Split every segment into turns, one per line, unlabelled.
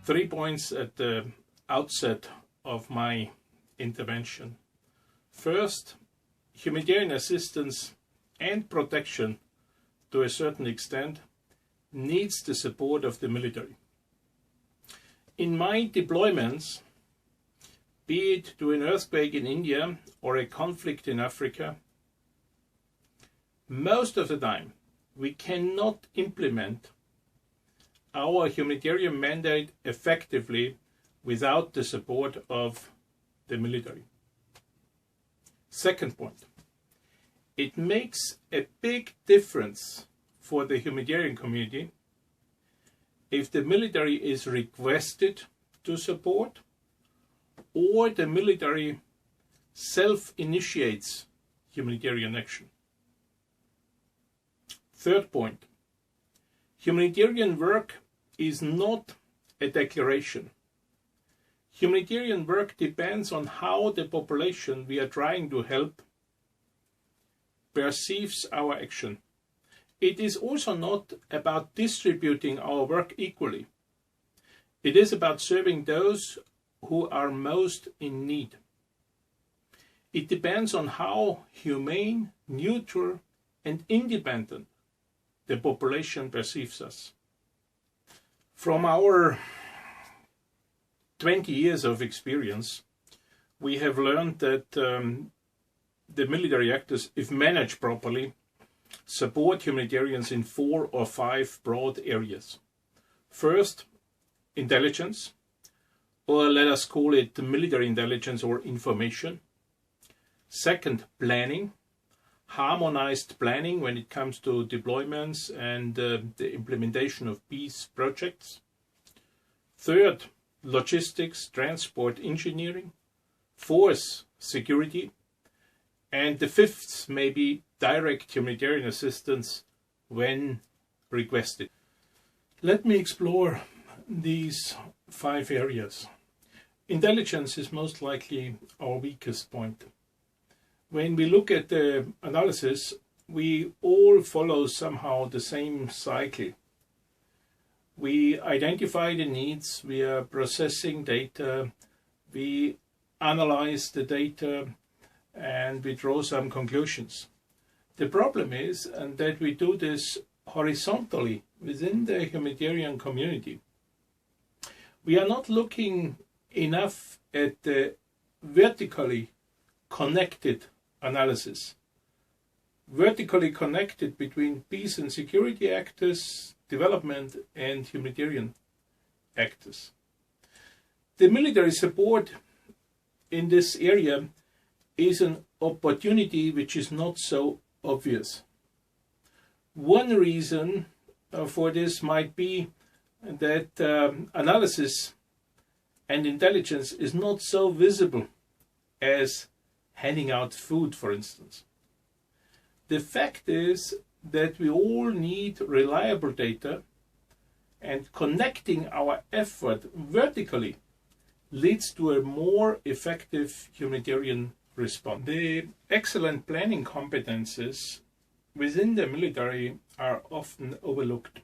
3 points at the outset of my intervention. First, humanitarian assistance and protection to a certain extent needs the support of the military. In my deployments, be it to an earthquake in India or a conflict in Africa, most of the time we cannot implement our humanitarian mandate effectively without the support of the military. Second point, it makes a big difference for the humanitarian community if the military is requested to support or the military self-initiates humanitarian action. Third point, humanitarian work is not a declaration. Humanitarian work depends on how the population we are trying to help perceives our action. It is also not about distributing our work equally. It is about serving those who are most in need. It depends on how humane, neutral, and independent the population perceives us. From our 20 years of experience, we have learned that the military actors, if managed properly, support humanitarians in 4 or 5 broad areas. First, intelligence, or let us call it military intelligence or information. Second, planning, harmonized planning when it comes to deployments and the implementation of peace projects. Third, logistics, transport, engineering. Fourth, security. And the fifth may be direct humanitarian assistance when requested. Let me explore these 5 areas. Intelligence is most likely our weakest point. When we look at the analysis, we all follow somehow the same cycle. We identify the needs, we are processing data, we analyze the data, and we draw some conclusions. The problem is that we do this horizontally within the humanitarian community. We are not looking enough at the vertically connected analysis. Vertically connected between peace and security actors, development and humanitarian actors. The military support in this area is an opportunity which is not so obvious. One reason for this might be that analysis and intelligence is not so visible as handing out food, for instance. The fact is that we all need reliable data, and connecting our effort vertically leads to a more effective humanitarian response. The excellent planning competences within the military are often overlooked.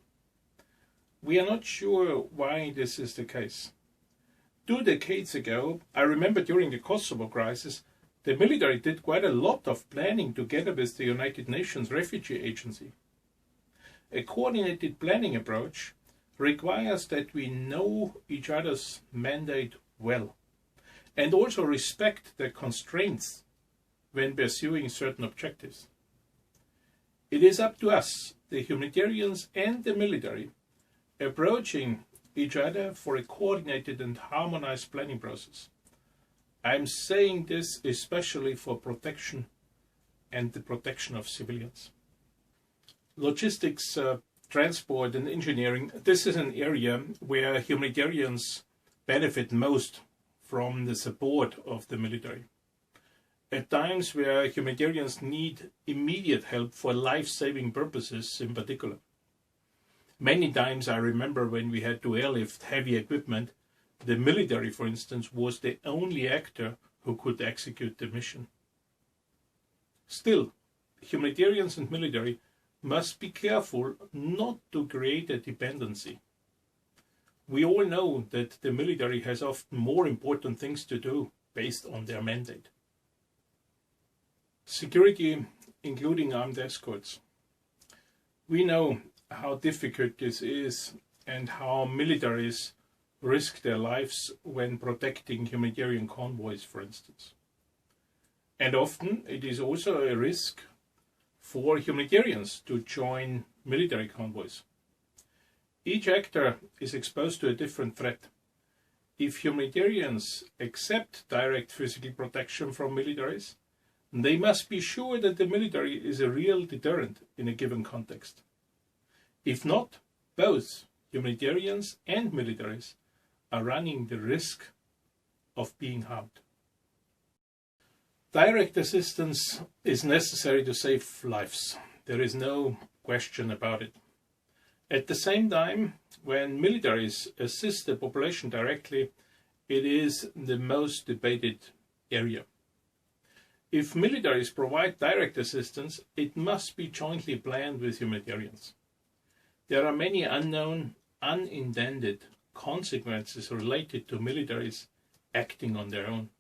We are not sure why this is the case. 2 decades ago, I remember during the Kosovo crisis, the military did quite a lot of planning together with the United Nations Refugee Agency. A coordinated planning approach requires that we know each other's mandate well and also respect the constraints when pursuing certain objectives. It is up to us, the humanitarians and the military, approaching each other for a coordinated and harmonized planning process. I'm saying this especially for protection and the protection of civilians. Logistics, transport and engineering, this is an area where humanitarians benefit most from the support of the military. At times where humanitarians need immediate help for life-saving purposes in particular. Many times I remember when we had to airlift heavy equipment, the military, for instance, was the only actor who could execute the mission. Still, humanitarians and military must be careful not to create a dependency. We all know that the military has often more important things to do based on their mandate. Security, including armed escorts. We know how difficult this is and how militaries risk their lives when protecting humanitarian convoys, for instance. And often it is also a risk for humanitarians to join military convoys. Each actor is exposed to a different threat. If humanitarians accept direct physical protection from militaries, they must be sure that the military is a real deterrent in a given context. If not, both humanitarians and militaries are running the risk of being harmed. Direct assistance is necessary to save lives. There is no question about it. At the same time, when militaries assist the population directly, it is the most debated area. If militaries provide direct assistance, it must be jointly planned with humanitarians. There are many unknown, unintended consequences related to militaries acting on their own.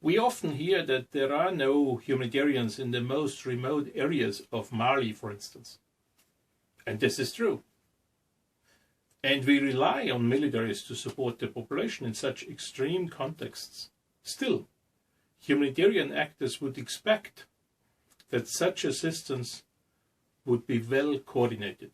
We often hear that there are no humanitarians in the most remote areas of Mali, for instance. And this is true. And we rely on militaries to support the population in such extreme contexts. Still, humanitarian actors would expect that such assistance would be well coordinated.